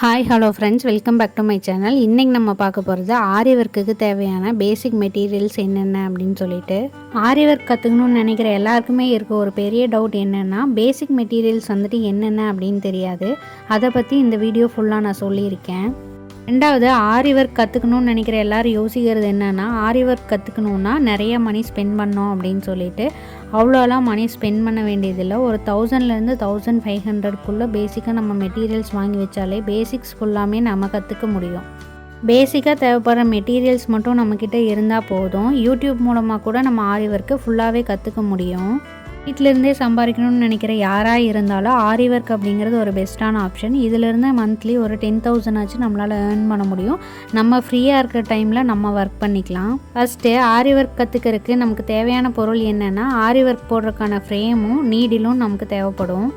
Hi hello friends, welcome back to my channel. இன்றைக்கி நம்ம பார்க்க போகிறது ஆரி ஒர்க்குக்கு தேவையான பேசிக் மெட்டீரியல்ஸ் என்னென்ன அப்படின்னு சொல்லிட்டு. ஆரி ஒர்க் கற்றுக்கணும்னு நினைக்கிற எல்லாருக்குமே இருக்க ஒரு பெரிய டவுட் என்னென்னா, பேசிக் மெட்டீரியல்ஸ் வந்துட்டு என்னென்ன அப்படின்னு தெரியாது. அதை பற்றி இந்த வீடியோ ஃபுல்லாக நான் சொல்லியிருக்கேன். ரெண்டாவது, ஆரி ஒர்க் கற்றுக்கணும்னு நினைக்கிற எல்லோரும் யோசிக்கிறது என்னென்னா, ஆரி ஒர்க் கற்றுக்கணுன்னா நிறைய மணி ஸ்பெண்ட் பண்ணோம் அப்படின்னு சொல்லிட்டு. அவ்வளோலாம் மணி ஸ்பெண்ட் பண்ண வேண்டியதில்லை. ஒரு 1000லேருந்து 1500க்குள்ளே பேசிக்காக நம்ம மெட்டீரியல்ஸ் வாங்கி வச்சாலே பேசிக்ஸ் ஃபுல்லாமே நம்ம கற்றுக்க முடியும். பேசிக்காக தேவைப்படுற மெட்டீரியல்ஸ் மட்டும் நம்மக்கிட்ட இருந்தால் போதும். யூடியூப் மூலமாக கூட நம்ம ஆரி ஒர்க்கு ஃபுல்லாகவே கற்றுக்க முடியும். வீட்டிலேருந்தே சம்பாதிக்கணும்னு நினைக்கிற யாராக இருந்தாலும் ஆரி ஒர்க் அப்படிங்கிறது ஒரு பெஸ்ட்டான ஆப்ஷன். இதிலேருந்து மந்த்லி ஒரு 10,000 ஆச்சு நம்மளால் ஏர்ன் பண்ண முடியும். நம்ம ஃப்ரீயாக இருக்கிற டைமில் நம்ம ஒர்க் பண்ணிக்கலாம். ஃபஸ்ட்டு ஆரி ஒர்க் கற்றுக்கிறதுக்கு நமக்கு தேவையான பொருள் என்னென்னா, ஆரி ஒர்க் போடுறதுக்கான ஃப்ரேமும் நீடிலும் நமக்கு தேவைப்படும்.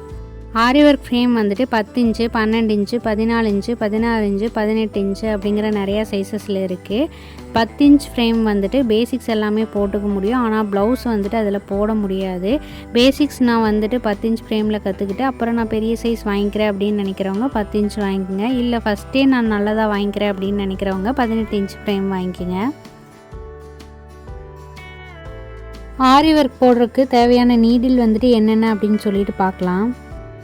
ஆரி ஒர்க் ஃப்ரேம் வந்துட்டு 10 inch, 12 inch, 14 inch, 16 inch, 18 inch அப்படிங்கிற நிறையா சைஸஸில் இருக்குது. 10 இன்ச் ஃப்ரேம் வந்துட்டு பேசிக்ஸ் எல்லாமே போட்டுக்க முடியும். ஆனால் ப்ளவுஸ் வந்துட்டு அதில் போட முடியாது. பேசிக்ஸ் நான் வந்துட்டு 10 இன்ச் ஃப்ரேமில் கற்றுக்கிட்டு அப்புறம் நான் பெரிய சைஸ் வாங்கிக்கிறேன் அப்படின்னு நினைக்கிறவங்க 10 இன்ச் வாங்கிக்கோங்க. இல்லை ஃபஸ்ட்டே நான் நல்லதாக வாங்கிக்கிறேன் அப்படின்னு நினைக்கிறவங்க 18 இன்ச் ஃப்ரேம் வாங்கிக்கோங்க. ஆரி ஒர்க் போடுறதுக்கு தேவையான நீடில் வந்துட்டு என்னென்ன அப்படின்னு சொல்லிட்டு பார்க்கலாம்.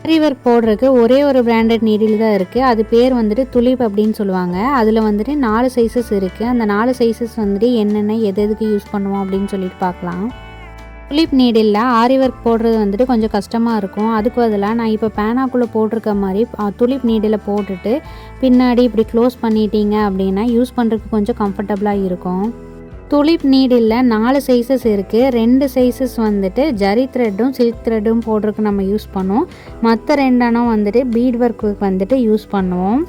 ஆரி ஒர்க் போடுறதுக்கு ஒரே ஒரு பிராண்டட் நீடில் தான் இருக்குது. அது பேர் வந்துட்டு துலிப் அப்படின்னு சொல்லுவாங்க. அதில் வந்துட்டு 4 சைஸஸ் இருக்குது. அந்த 4 சைஸஸ் வந்துட்டு என்னென்ன எதுக்கு யூஸ் பண்ணுவோம் அப்படின்னு சொல்லிட்டு பார்க்கலாம். துலிப் நீடிலில் ஆரி ஒர்க் போடுறது வந்துட்டு கொஞ்சம் கஷ்டமாக இருக்கும். அதுக்கு பதிலாக நான் இப்போ பேனாக்குள்ளே போட்டிருக்க மாதிரி துலிப் நீடில் போட்டுட்டு பின்னாடி இப்படி க்ளோஸ் பண்ணிட்டீங்க அப்படின்னா யூஸ் பண்ணுறதுக்கு கொஞ்சம் கம்ஃபர்டபுளாக இருக்கும். துலிப் நீடில் 4 சைஸஸ் இருக்குது. 2 சைஸஸ் வந்துட்டு ஜரி த்ரெட்டும் சில்க் த்ரெட்டும் போடுறதுக்கு நம்ம யூஸ் பண்ணுவோம். மற்ற 2 அணம் வந்துட்டு பீட் ஒர்க்கு வந்துட்டு யூஸ் பண்ணுவோம்.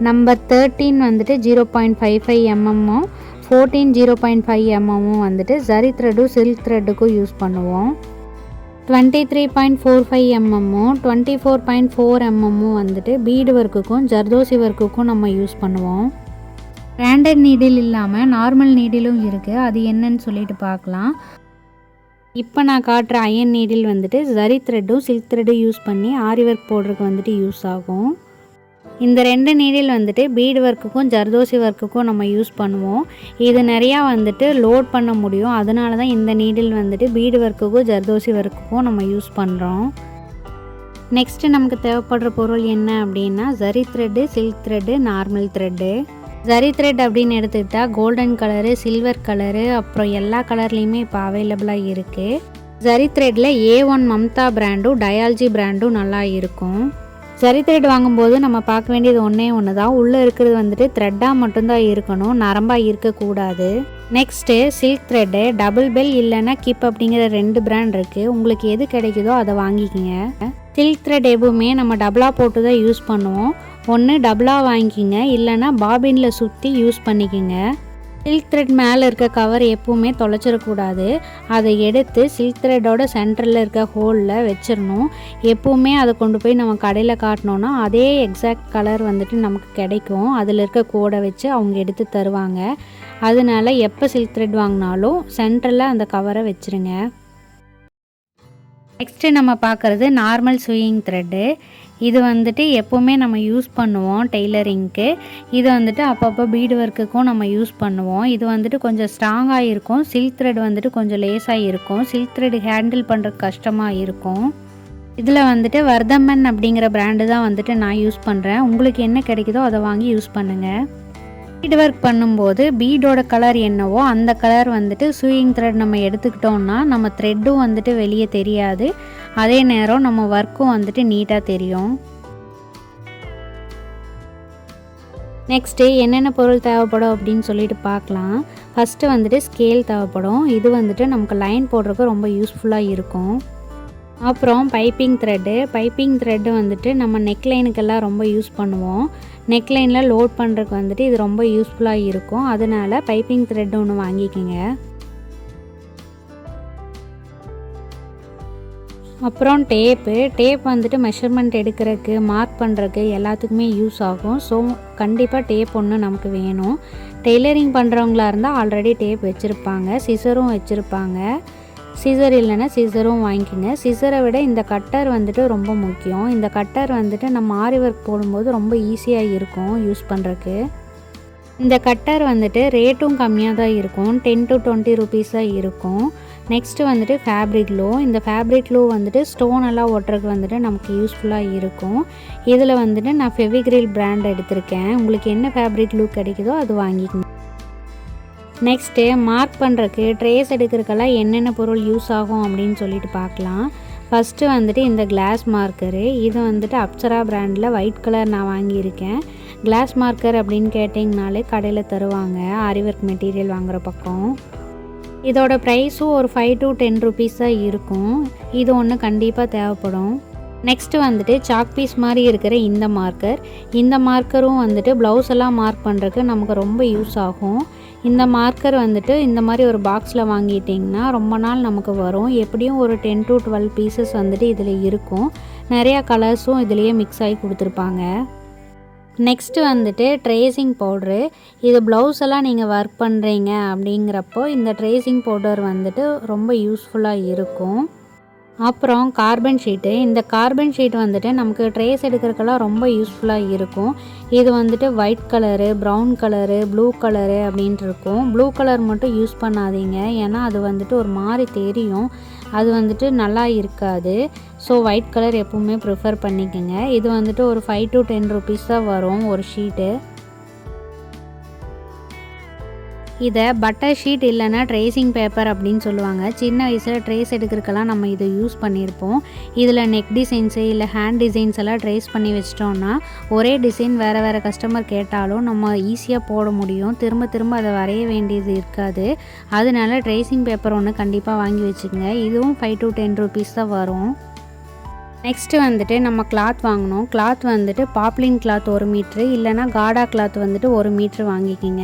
நம்பர் 13 வந்துட்டு 0.55 mm, 14 0.5 mm வந்துட்டு ஜரி த்ரெட்டும் சில்க் த்ரெட்டுக்கும் யூஸ் பண்ணுவோம். 23.45 mm, 24.4 mm வந்துட்டு பீட் ஒர்க்குக்கும் ஜர்தோசி ஒர்க்குக்கும் நம்ம யூஸ் பண்ணுவோம். பிராண்டட் நீடில் இல்லாமல் நார்மல் நீடிலும் இருக்குது. அது என்னன்னு சொல்லிட்டு பார்க்கலாம். இப்போ நான் காட்டுற அயன் நீடில் வந்துட்டு ஜரி த்ரெட்டும் சில்க் த்ரெட்டும் யூஸ் பண்ணி ஆரி ஒர்க் போடுறதுக்கு வந்துட்டு யூஸ் ஆகும். இந்த 2 நீடில் வந்துட்டு பீட் ஒர்க்குக்கும் ஜர்தோசி ஒர்க்குக்கும் நம்ம யூஸ் பண்ணுவோம். இது நிறையா வந்துட்டு லோட் பண்ண முடியும். அதனால தான் இந்த நீடில் வந்துட்டு பீட் ஒர்க்குக்கும் ஜர்தோசி ஒர்க்குக்கும் நம்ம யூஸ் பண்ணுறோம். நெக்ஸ்ட்டு நமக்கு தேவைப்படுற பொருள் என்ன அப்படின்னா, zari thread, silk thread, normal thread. Zari thread அப்படின்னு எடுத்துக்கிட்டால் கோல்டன் கலரு, சில்வர் கலரு, அப்புறம் எல்லா கலர்லேயுமே இப்போ அவைலபிளாக இருக்குது. ஜரி த்ரெட்டில் A1 மம்தா பிராண்டும் டயாலஜி பிராண்டும் நல்லா இருக்கும். ஜரி த்ரெட் வாங்கும்போது நம்ம பார்க்க வேண்டியது ஒன்று தான், உள்ளே இருக்கிறது வந்துட்டு த்ரெட்டாக மட்டும்தான் இருக்கணும், நரம்பாக இருக்கக்கூடாது. Next silk thread double bell இல்லைன்னா கிப் அப்படிங்கிற 2 பிராண்ட் இருக்குது. உங்களுக்கு எது கிடைக்குதோ அதை வாங்கிக்கிங்க. சில்க் த்ரெட் எப்பவுமே நம்ம டபுளாக போட்டு தான் யூஸ் பண்ணுவோம். ஒன்று டபுளாக வாங்கிக்கிங்க, இல்லைன்னா பாபினில் சுற்றி யூஸ் பண்ணிக்கோங்க. சில்க் த்ரெட் மேலே இருக்க கவர் எப்பவுமே தொலைச்சிடக்கூடாது. அதை எடுத்து சில்க் த்ரெட்டோட சென்டரில் இருக்க ஹோலில் வச்சிடணும். எப்பவுமே அதை கொண்டு போய் நம்ம கடையில் காட்டினோன்னா அதே எக்ஸாக்ட் கலர் வந்துட்டு நமக்கு கிடைக்கும். அதில் இருக்க கோடை வச்சு அவங்க எடுத்து தருவாங்க. அதனால எப்போ சில்க் த்ரெட் வாங்கினாலும் சென்டரில் அந்த கவரை வச்சுருங்க. நெக்ஸ்ட்டு நம்ம பார்க்குறது நார்மல் ஸ்வியிங் த்ரெட்டு. இது வந்துட்டு எப்போவுமே நம்ம யூஸ் பண்ணுவோம் டெய்லரிங்க்கு. இது வந்துட்டு அப்பப்போ பீடு ஒர்க்குக்கும் நம்ம யூஸ் பண்ணுவோம். இது வந்துட்டு கொஞ்சம் ஸ்ட்ராங்காக இருக்கும். சில்க் த்ரெட் வந்துட்டு கொஞ்சம் லேஸாக இருக்கும். சில்க் த்ரெட் ஹேண்டில் பண்ணுறதுக்கு கஷ்டமாக இருக்கும். இதில் வந்துட்டு வர்தமன் அப்படிங்கிற பிராண்டு தான் வந்துட்டு நான் யூஸ் பண்ணுறேன். உங்களுக்கு என்ன கிடைக்குதோ அதை வாங்கி யூஸ் பண்ணுங்கள். பீட் ஒர்க் பண்ணும்போது பீடோட கலர் என்னவோ அந்த கலர் வந்துட்டு ஸ்வியிங் த்ரெட் நம்ம எடுத்துக்கிட்டோம்னா நம்ம த்ரெட்டும் வந்துட்டு வெளியே தெரியாது. அதே நேரம் நம்ம ஒர்க்கும் வந்துட்டு நீட்டாக தெரியும். நெக்ஸ்ட்டு என்னென்ன பொருள் தேவைப்படும் அப்படின்னு சொல்லிட்டு பார்க்கலாம். ஃபஸ்ட்டு வந்துட்டு ஸ்கேல் தேவைப்படும். இது வந்துட்டு நமக்கு லைன் போடுறதுக்கு ரொம்ப யூஸ்ஃபுல்லாக இருக்கும். அப்புறம் பைப்பிங் த்ரெட்டு வந்துட்டு நம்ம நெக்லைனுக்கெல்லாம் ரொம்ப யூஸ் பண்ணுவோம். நெக்லைனில் லோட் பண்ணுறதுக்கு வந்துட்டு இது ரொம்ப யூஸ்ஃபுல்லாக இருக்கும். அதனால் பைப்பிங் த்ரெட் ஒன்று வாங்கிக்கோங்க. அப்புறம் டேப் வந்துட்டு மெஷர்மெண்ட் எடுக்கிறதுக்கு, மார்க் பண்ணுறதுக்கு எல்லாத்துக்குமே யூஸ் ஆகும். ஸோ கண்டிப்பாக டேப் ஒன்று நமக்கு வேணும். டெய்லரிங் பண்ணுறவங்களா இருந்தால் ஆல்ரெடி டேப் வச்சுருப்பாங்க, சிசரும் வச்சுருப்பாங்க. சிசர் இல்லைன்னா சிசரும் வாங்கிக்கோங்க. சிசரை விட இந்த கட்டர் வந்துட்டு ரொம்ப முக்கியம். இந்த கட்டர் வந்துட்டு நம்ம ஆரி ஒர்க் போடும்போது ரொம்ப ஈஸியாக இருக்கும் யூஸ் பண்ணுறக்கு. இந்த கட்டர் வந்துட்டு ரேட்டும் கம்மியாக தான் இருக்கும், 10 to 20 rupees தான் இருக்கும். நெக்ஸ்ட்டு வந்துட்டு ஃபேப்ரிக் க்ளூ. இந்த ஃபேப்ரிக் க்ளூ வந்துட்டு ஸ்டோன் எல்லாம் ஒட்டுறதுக்கு வந்துட்டு நமக்கு யூஸ்ஃபுல்லாக இருக்கும். இதில் வந்துட்டு நான் ஃபெவிக்ரில் பிராண்ட் எடுத்திருக்கேன். உங்களுக்கு என்ன ஃபேப்ரிக் க்ளூ கிடைக்குதோ அது வாங்கிக்கோங்க. நெக்ஸ்ட்டு மார்க் பண்ணுறக்கு ட்ரேஸ் எடுக்கிறதுக்கெல்லாம் என்னென்ன பொருள் யூஸ் ஆகும் அப்படின்னு சொல்லிட்டு பார்க்கலாம். ஃபஸ்ட்டு வந்துட்டு இந்த கிளாஸ் மார்க்கரு. இது வந்துட்டு அப்சரா பிராண்டில் ஒயிட் கலர் நான் வாங்கியிருக்கேன். கிளாஸ் மார்க்கர் அப்படின்னு கேட்டிங்கனாலே கடையில் தருவாங்க ஆரி ஒர்க் மெட்டீரியல் வாங்குகிற பக்கம். இதோட ப்ரைஸும் ஒரு 5 to 10 rupees தான் இருக்கும். இது ஒன்று கண்டிப்பாக தேவைப்படும். நெக்ஸ்ட்டு வந்துட்டு சாக் பீஸ் மாதிரி இருக்கிற இந்த மார்க்கர். இந்த மார்க்கரும் வந்துட்டு ப்ளவுஸ் எல்லாம் மார்க் பண்ணுறதுக்கு நமக்கு ரொம்ப யூஸ் ஆகும். இந்த மார்க்கர் வந்துட்டு இந்த மாதிரி ஒரு பாக்ஸில் வாங்கிட்டிங்கன்னா ரொம்ப நாள் நமக்கு வரும். எப்படியும் ஒரு 10 to 12 pieces வந்துட்டு இதில் இருக்கும். நிறையா கலர்ஸும் இதுலேயே மிக்ஸ் ஆகி கொடுத்துருப்பாங்க. நெக்ஸ்ட்டு வந்துட்டு ட்ரேசிங் பவுட்ரு. இது ப்ளவுஸ் எல்லாம் நீங்கள் ஒர்க் பண்ணுறீங்க அப்படிங்கிறப்போ இந்த ட்ரேசிங் பவுடர் வந்துட்டு ரொம்ப யூஸ்ஃபுல்லாக இருக்கும். அப்புறம் கார்பன் ஷீட்டு. இந்த கார்பன் ஷீட் வந்துட்டு நமக்கு ட்ரேஸ் எடுக்கிறதுக்கெல்லாம் ரொம்ப யூஸ்ஃபுல்லாக இருக்கும். இது வந்துட்டு white colour, brown colour, blue colour அப்படின்ட்டு இருக்கும். ப்ளூ கலர் மட்டும் யூஸ் பண்ணாதீங்க, ஏன்னா அது வந்துட்டு ஒரு மாதிரி தெரியும், அது வந்துட்டு நல்லா இருக்காது. ஸோ ஒயிட் கலர் எப்பவுமே ப்ரிஃபர் பண்ணிக்கோங்க. இது வந்துட்டு ஒரு 5 to 10 rupees தான் வரும் ஒரு ஷீட்டு. இதை பட்டர் ஷீட் இல்லைன்னா ட்ரேசிங் பேப்பர் அப்படின்னு சொல்லுவாங்க. சின்ன வயசில் ட்ரேஸ் எடுக்கிறதுக்கெல்லாம் நம்ம இதை யூஸ் பண்ணியிருப்போம். இதில் நெக் டிசைன்ஸு இல்லை ஹேண்ட் டிசைன்ஸ் எல்லாம் ட்ரேஸ் பண்ணி வச்சிட்டோன்னா ஒரே டிசைன் வேறு வேறு கஸ்டமர் கேட்டாலும் நம்ம ஈஸியாக போட முடியும். திரும்ப திரும்ப அதை வரைய வேண்டியது இருக்காது. அதனால ட்ரேசிங் பேப்பர் ஒன்று கண்டிப்பாக வாங்கி வச்சுக்கோங்க. இதுவும் 5 to 10 rupees தான் வரும். நெக்ஸ்ட்டு வந்துட்டு நம்ம கிளாத் வாங்கணும். கிளாத் வந்துட்டு பாப்லின் கிளாத் 1 மீட்ரு இல்லைனா காடா கிளாத் வந்துட்டு 1 மீட்ரு வாங்கிக்கிங்க.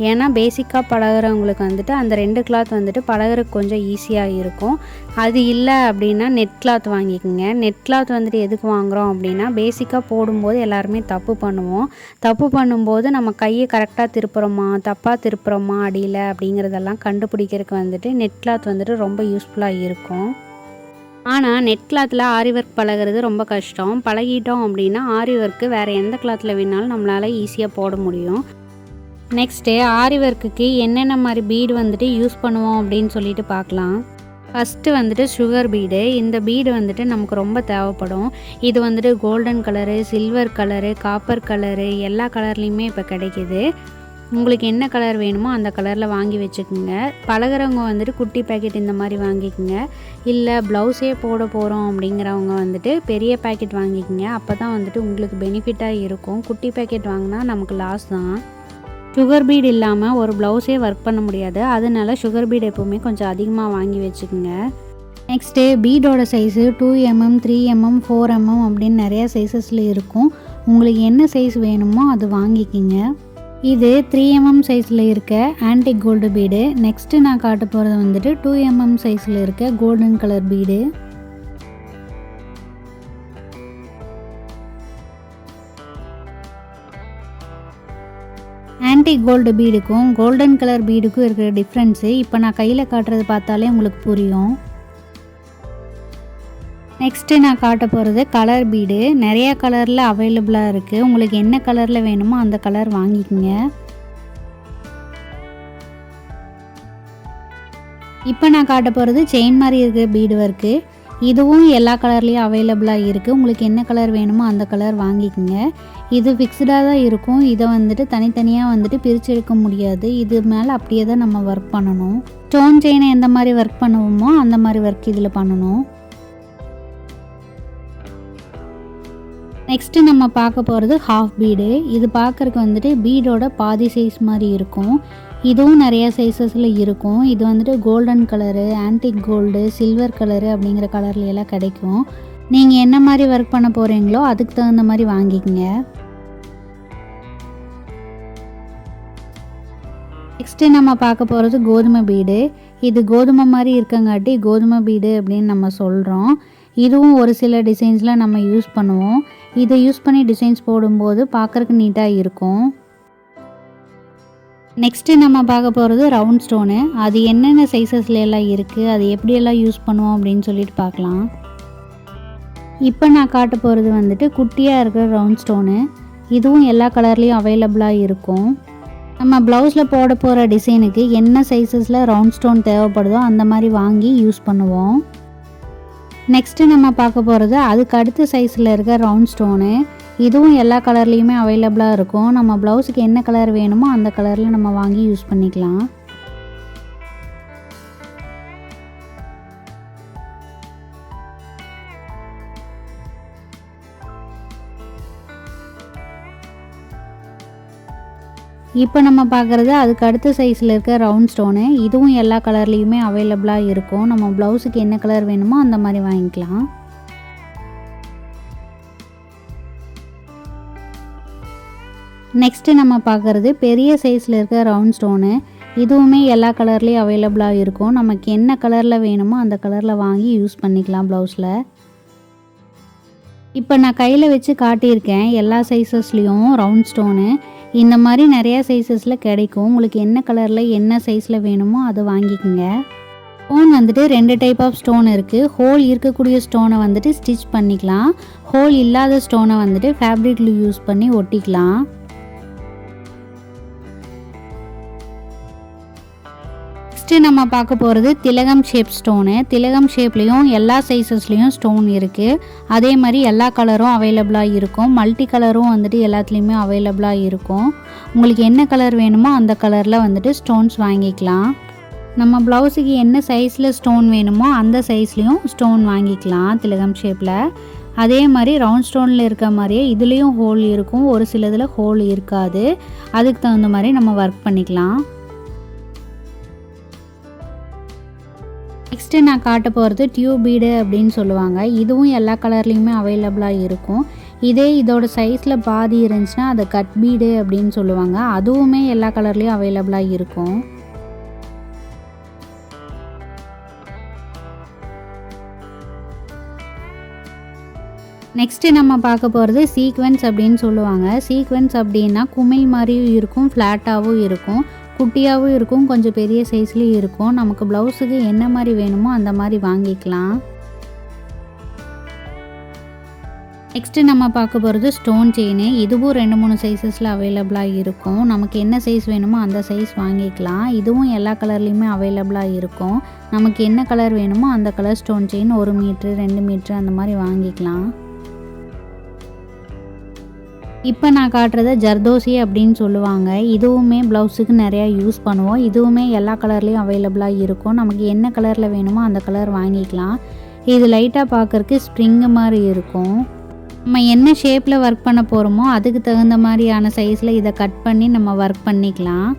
ஏன்னா பேசிக்காக பழகிறவங்களுக்கு வந்துட்டு அந்த 2 கிளாத் வந்துட்டு பழகிறதுக்கு கொஞ்சம் ஈஸியாக இருக்கும். அது இல்லை அப்படின்னா நெட் கிளாத் வாங்கிக்கிங்க. நெட் கிளாத் வந்துட்டு எதுக்கு வாங்குகிறோம் அப்படின்னா பேசிக்காக போடும்போது எல்லாருமே தப்பு பண்ணுவோம். தப்பு பண்ணும்போது நம்ம கையை கரெக்டாக திருப்புறோமா தப்பாக திருப்புறோமா அடியில் அப்படிங்கிறதெல்லாம் கண்டுபிடிக்கிறதுக்கு வந்துட்டு நெட் கிளாத் வந்துட்டு ரொம்ப யூஸ்ஃபுல்லாக இருக்கும். ஆனால் நெட் கிளாத்தில் ஆரி ஒர்க் பழகிறது ரொம்ப கஷ்டம். பழகிட்டோம் அப்படின்னா ஆரி ஒர்க்கு வேறு எந்த கிளாத்தில் வேணாலும் நம்மளால் ஈஸியாக போட முடியும். நெக்ஸ்ட்டு ஆரி ஒர்க்குக்கு என்னென்ன மாதிரி பீடு வந்துட்டு யூஸ் பண்ணுவோம் அப்படின்னு சொல்லிட்டு பார்க்கலாம். ஃபஸ்ட்டு வந்துட்டு சுகர் பீடு. இந்த பீடு வந்துட்டு நமக்கு ரொம்ப தேவைப்படும். இது வந்துட்டு golden colour, silver colour, copper colour எல்லா கலர்லேயுமே இப்போ கிடைக்கிது. உங்களுக்கு என்ன கலர் வேணுமோ அந்த கலரில் வாங்கி வச்சுக்கோங்க. பழகிறவங்க வந்துட்டு குட்டி பேக்கெட் இந்த மாதிரி வாங்கிக்கோங்க. இல்லை ப்ளவுஸே போட போகிறோம் அப்படிங்கிறவங்க வந்துட்டு பெரிய பேக்கெட் வாங்கிக்கோங்க. அப்போ தான் வந்துட்டு உங்களுக்கு பெனிஃபிட்டாக இருக்கும். குட்டி பேக்கெட் வாங்கினா நமக்கு லாஸ் தான். சுகர் பீட் இல்லாமல் ஒரு ப்ளவுஸே ஒர்க் பண்ண முடியாது. அதனால சுகர் பீட் எப்போவுமே கொஞ்சம் அதிகமாக வாங்கி வச்சுக்கோங்க. நெக்ஸ்ட்டு பீடோட சைஸு 2 mm, 3 mm, 4 mm அப்படின்னு நிறையா சைஸஸில் இருக்கும். உங்களுக்கு என்ன சைஸ் வேணுமோ அது வாங்கிக்கிங்க. இது 3 mm சைஸில் இருக்க ஆன்டிக் கோல்டு பீடு. நெக்ஸ்ட்டு நான் காட்ட போகிறது வந்துட்டு 2 mm சைஸில் இருக்க golden colour bead. Antique gold பீடுக்கும் கோல்டன் கலர் பீடுக்கும் இருக்கிற டிஃப்ரென்ஸு இப்போ நான் கையில் காட்டுறது பார்த்தாலே உங்களுக்கு புரியும். நெக்ஸ்ட்டு நான் காட்ட போகிறது கலர் பீடு. நிறையா கலரில் அவைலபிளாக இருக்குது. உங்களுக்கு என்ன கலரில் வேணுமோ அந்த கலர் வாங்கிக்கோங்க. இப்போ நான் காட்ட போகிறது செயின் மாதிரி இருக்கிற பீடு ஒர்க்கு. இதுவும் எல்லா கலர்லேயும் அவைலபிளாக இருக்குது. உங்களுக்கு என்ன கலர் வேணுமோ அந்த கலர் வாங்கிக்கோங்க. இது ஃபிக்ஸ்டாக தான் இருக்கும். இதை வந்துட்டு தனித்தனியாக வந்துட்டு பிரித்து எடுக்க முடியாது. இது மேலே அப்படியே தான் நம்ம ஒர்க் பண்ணணும். ஸ்டோன் செயினை எந்த மாதிரி ஒர்க் பண்ணுவோமோ அந்த மாதிரி ஒர்க் இதில் பண்ணணும். நெக்ஸ்ட்டு நம்ம பார்க்க போகிறது ஹாஃப் பீடு. இது பார்க்குறக்கு வந்துட்டு பீடோட பாதி சைஸ் மாதிரி இருக்கும். இதுவும் நிறைய சைஸஸில் இருக்கும். இது வந்துட்டு golden colour, antique gold, silver colour அப்படிங்கிற கலர்ல எல்லாம் கிடைக்கும். நீங்கள் என்ன மாதிரி ஒர்க் பண்ண போகிறீங்களோ அதுக்கு தகுந்த மாதிரி வாங்கிக்கோங்க. நெக்ஸ்ட்டு நம்ம பார்க்க போகிறது கோதுமை பீடு. இது கோதுமை மாதிரி இருக்கங்காட்டி கோதுமை பீடு அப்படின்னு நம்ம சொல்கிறோம். இதுவும் ஒரு சில டிசைன்ஸில் நம்ம யூஸ் பண்ணுவோம். இதை யூஸ் பண்ணி டிசைன்ஸ் போடும்போது பார்க்குறக்கு நீட்டாக இருக்கும். நெக்ஸ்ட்டு நம்ம பார்க்க போகிறது ரவுண்ட் ஸ்டோனு. அது என்னென்ன சைஸஸில் எல்லாம் இருக்குது, அது எப்படியெல்லாம் யூஸ் பண்ணுவோம் அப்படின்னு சொல்லிட்டு பார்க்கலாம். இப்போ நான் காட்ட போகிறது வந்துட்டு குட்டியாக இருக்கிற ரவுண்ட் ஸ்டோனு. இதுவும் எல்லா கலர்லேயும் அவைலபிளாக இருக்கும். நம்ம ப்ளவுஸில் போட போகிற டிசைனுக்கு என்ன சைஸஸில் ரவுண்ட் ஸ்டோன் தேவைப்படுதோ அந்த மாதிரி வாங்கி யூஸ் பண்ணுவோம். நெக்ஸ்ட்டு நம்ம பார்க்க போகிறது அதுக்கு அடுத்த சைஸில் இருக்க ரவுண்ட் ஸ்டோனு. இதுவும் எல்லா கலர்லேயுமே அவைலபிளாக இருக்கும். நம்ம ப்ளவுஸுக்கு என்ன கலர் வேணுமோ அந்த கலரில் நம்ம வாங்கி யூஸ் பண்ணிக்கலாம். இப்போ நம்ம பார்க்குறது அதுக்கு அடுத்த சைஸில் இருக்க ரவுண்ட் ஸ்டோனு. இதுவும் எல்லா கலர்லேயுமே அவைலபிளாக இருக்கும். நம்ம ப்ளவுஸுக்கு என்ன கலர் வேணுமோ அந்த மாதிரி வாங்கிக்கலாம். நெக்ஸ்ட்டு நம்ம பார்க்குறது பெரிய சைஸில் இருக்க ரவுண்ட் ஸ்டோனு. இதுவுமே எல்லா கலர்லேயும் அவைலபிளாக இருக்கும். நமக்கு என்ன கலரில் வேணுமோ அந்த கலரில் வாங்கி யூஸ் பண்ணிக்கலாம் ப்ளவுஸில். இப்போ நான் கையில் வச்சு காட்டியிருக்கேன் எல்லா சைஸஸ்லேயும் ரவுண்ட் ஸ்டோனு. இந்த மாதிரி நிறையா சைஸஸில் கிடைக்கும். உங்களுக்கு என்ன கலரில் என்ன சைஸில் வேணுமோ அதை வாங்கிக்கோங்க. ஸ்டோன் வந்துட்டு 2 டைப் ஆஃப் ஸ்டோன் இருக்குது. ஹோல் இருக்கக்கூடிய ஸ்டோனை வந்துட்டு ஸ்டிச் பண்ணிக்கலாம். ஹோல் இல்லாத ஸ்டோனை வந்துட்டு ஃபேப்ரிக் க்ளூ யூஸ் பண்ணி ஒட்டிக்கலாம். நெக்ஸ்ட்டு நம்ம பார்க்க போகிறது திலகம் ஷேப் ஸ்டோனு. திலகம் ஷேப்லேயும் எல்லா சைஸஸ்லேயும் ஸ்டோன் இருக்குது. அதே மாதிரி எல்லா கலரும் அவைலபிளாக இருக்கும். மல்டி கலரும் வந்துட்டு எல்லாத்துலேயுமே அவைலபிளாக இருக்கும். உங்களுக்கு என்ன கலர் வேணுமோ அந்த கலரில் வந்துட்டு ஸ்டோன்ஸ் வாங்கிக்கலாம். நம்ம ப்ளவுஸுக்கு என்ன சைஸில் ஸ்டோன் வேணுமோ அந்த சைஸ்லேயும் ஸ்டோன் வாங்கிக்கலாம் திலகம் ஷேப்பில். அதே மாதிரி ரவுண்ட் ஸ்டோனில் இருக்க மாதிரியே இதுலேயும் ஹோல் இருக்கும். ஒரு சிலதில் ஹோல் இருக்காது. அதுக்கு தகுந்த மாதிரி நம்ம ஒர்க் பண்ணிக்கலாம். நெக்ஸ்ட்டு நான் காட்ட போகிறது டியூப் பீடு அப்படின்னு சொல்லுவாங்க. இதுவும் எல்லா கலர்லேயுமே அவைலபிளாக இருக்கும். இதோட சைஸில் பாதி இருந்துச்சுன்னா அதை கட் பீடு அப்படின்னு சொல்லுவாங்க. அதுவுமே எல்லா கலர்லேயும் அவைலபிளாக இருக்கும். நெக்ஸ்ட்டு நம்ம பார்க்க போகிறது சீக்வென்ஸ் அப்படின்னு சொல்லுவாங்க. சீக்வென்ஸ் அப்படின்னா குமிழ் மாதிரியும் இருக்கும், ஃப்ளாட்டாகவும் இருக்கும், குட்டியாகவும் இருக்கும், கொஞ்சம் பெரிய சைஸ்லேயும் இருக்கும். நமக்கு ப்ளவுஸுக்கு என்ன மாதிரி வேணுமோ அந்த மாதிரி வாங்கிக்கலாம். நெக்ஸ்ட்டு நம்ம பார்க்க போகிறது ஸ்டோன் செயின். இதுவும் 2-3 சைஸஸில் அவைலபிளாக இருக்கும். நமக்கு என்ன சைஸ் வேணுமோ அந்த சைஸ் வாங்கிக்கலாம். இதுவும் எல்லா கலர்லேயுமே அவைலபிளாக இருக்கும். நமக்கு என்ன கலர் வேணுமோ அந்த colour stone chain 1 metre 2 metre அந்த மாதிரி வாங்கிக்கலாம். இப்போ நான் காட்டுறத ஜர்தோசி அப்படின்னு சொல்லுவாங்க. இதுவுமே ப்ளவுஸுக்கு நிறையா யூஸ் பண்ணுவோம். இதுவுமே எல்லா கலர்லேயும் அவைலபிளாக இருக்கும். நமக்கு என்ன கலரில் வேணுமோ அந்த கலர் வாங்கிக்கலாம். இது லைட்டாக பார்க்குறக்கு ஸ்ப்ரிங்கு மாதிரி இருக்கும். நம்ம என்ன ஷேப்பில் ஒர்க் பண்ண போகிறோமோ அதுக்கு தகுந்த மாதிரியான சைஸில் இதை கட் பண்ணி நம்ம ஒர்க் பண்ணிக்கலாம்.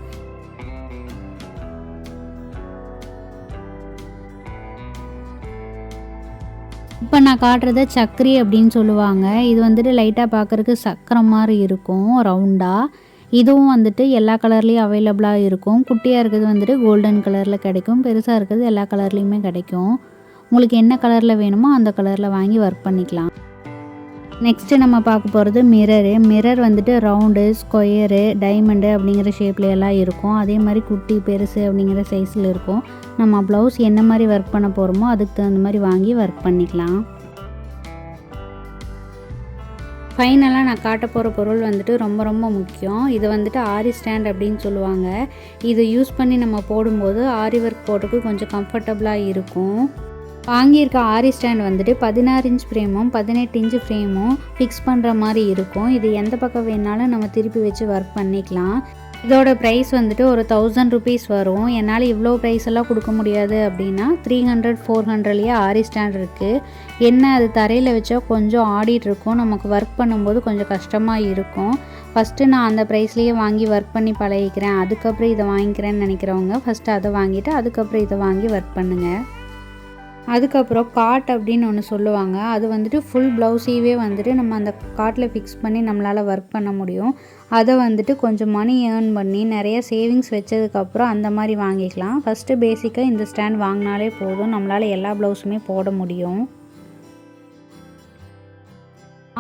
இப்போ நான் காட்டுறத சக்கரி அப்படின்னு சொல்லுவாங்க. இது வந்துட்டு லைட்டாக பார்க்குறக்கு சக்கரம் மாதிரி இருக்கும் ரவுண்டாக. இதுவும் வந்துட்டு எல்லா கலர்லேயும் அவைலபிளாக இருக்கும். குட்டியாக இருக்கிறது வந்துட்டு கோல்டன் கலரில் கிடைக்கும். பெருசாக இருக்கிறது எல்லா கலர்லேயுமே கிடைக்கும். உங்களுக்கு என்ன கலரில் வேணுமோ அந்த கலரில் வாங்கி ஒர்க் பண்ணிக்கலாம். நெக்ஸ்ட்டு நம்ம பார்க்க போகிறது மிரரு. மிரர் வந்துட்டு ரவுண்டு, ஸ்கொயரு, டைமண்டு அப்படிங்கிற ஷேப்பில் எல்லாம் இருக்கும். அதே மாதிரி குட்டி, பெருசு அப்படிங்கிற சைஸில் இருக்கும். நம்ம ப்ளவுஸ் என்ன மாதிரி ஒர்க் பண்ண போகிறோமோ அதுக்கு தகுந்த மாதிரி வாங்கி ஒர்க் பண்ணிக்கலாம். ஃபைனலாக நான் காட்ட போகிற பொருள் வந்துட்டு ரொம்ப ரொம்ப முக்கியம். இது வந்துட்டு ஆரி ஸ்டாண்ட் அப்படின்னு சொல்லுவாங்க. இதை யூஸ் பண்ணி நம்ம போடும்போது ஆரி ஒர்க் போடுறதுக்கு கொஞ்சம் கம்ஃபர்டபுளாக இருக்கும். வாங்கியிருக்க ஆரி ஸ்டாண்ட் வந்துட்டு 16 இன்ச் ஃப்ரேமும் 18 இன்ச் ஃப்ரேமும் ஃபிக்ஸ் பண்ணுற மாதிரி இருக்கும். இது எந்த பக்கம் வேணாலும் நம்ம திருப்பி வச்சு ஒர்க் பண்ணிக்கலாம். இதோட ப்ரைஸ் வந்துட்டு ஒரு 1000 ருபீஸ் வரும். என்னால் இவ்வளோ ப்ரைஸ் எல்லாம் கொடுக்க முடியாது அப்படின்னா 300-400லேயே ஆரி ஸ்டாண்ட் இருக்குது. என்ன அது தரையில் வச்சா கொஞ்சம் ஆடிட்டு இருக்கும். நமக்கு ஒர்க் பண்ணும்போது கொஞ்சம் கஷ்டமாக இருக்கும். ஃபஸ்ட்டு நான் அந்த ப்ரைஸ்லேயே வாங்கி ஒர்க் பண்ணி பழகிக்கிறேன், அதுக்கப்புறம் இதை வாங்கிக்கிறேன்னு நினைக்கிறவங்க ஃபஸ்ட்டு அதை வாங்கிட்டு அதுக்கப்புறம் இதை வாங்கி ஒர்க் பண்ணுங்கள். அதுக்கப்புறம் காட் அப்படின்னு ஒன்று சொல்லுவாங்க. அது வந்துட்டு ஃபுல் ப்ளவுஸையே வந்துட்டு நம்ம அந்த காட்டில் ஃபிக்ஸ் பண்ணி நம்மளால் ஒர்க் பண்ண முடியும். அதை வந்துட்டு கொஞ்சம் மணி ஏர்ன் பண்ணி நிறைய சேவிங்ஸ் வச்சதுக்கப்புறம் அந்த மாதிரி வாங்கிக்கலாம். ஃபஸ்ட்டு பேசிக்காக இந்த ஸ்டாண்ட் வாங்கினாலே போதும், நம்மளால் எல்லா ப்ளவுஸுமே போட முடியும்.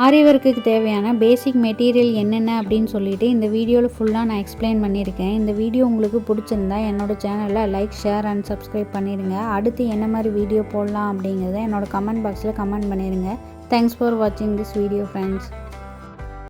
ஆரி ஒர்க்குக்கு தேவையான பேசிக் மெட்டீரியல் என்னென்ன அப்படின்னு சொல்லிட்டு இந்த வீடியோவில் ஃபுல்லாக நான் எக்ஸ்பிளைன் பண்ணியிருக்கேன். இந்த வீடியோ உங்களுக்கு பிடிச்சிருந்தா என்னோடய சேனலை லைக், ஷேர் அண்ட் சப்ஸ்கிரைப் பண்ணிடுங்க. அடுத்து என்ன மாதிரி வீடியோ போடலாம் அப்படிங்கிறத என்னோடய கமெண்ட் பாக்ஸில் கமெண்ட் பண்ணிடுங்க. தேங்க்ஸ் ஃபார் வாட்சிங் திஸ் வீடியோ ஃப்ரெண்ட்ஸ்.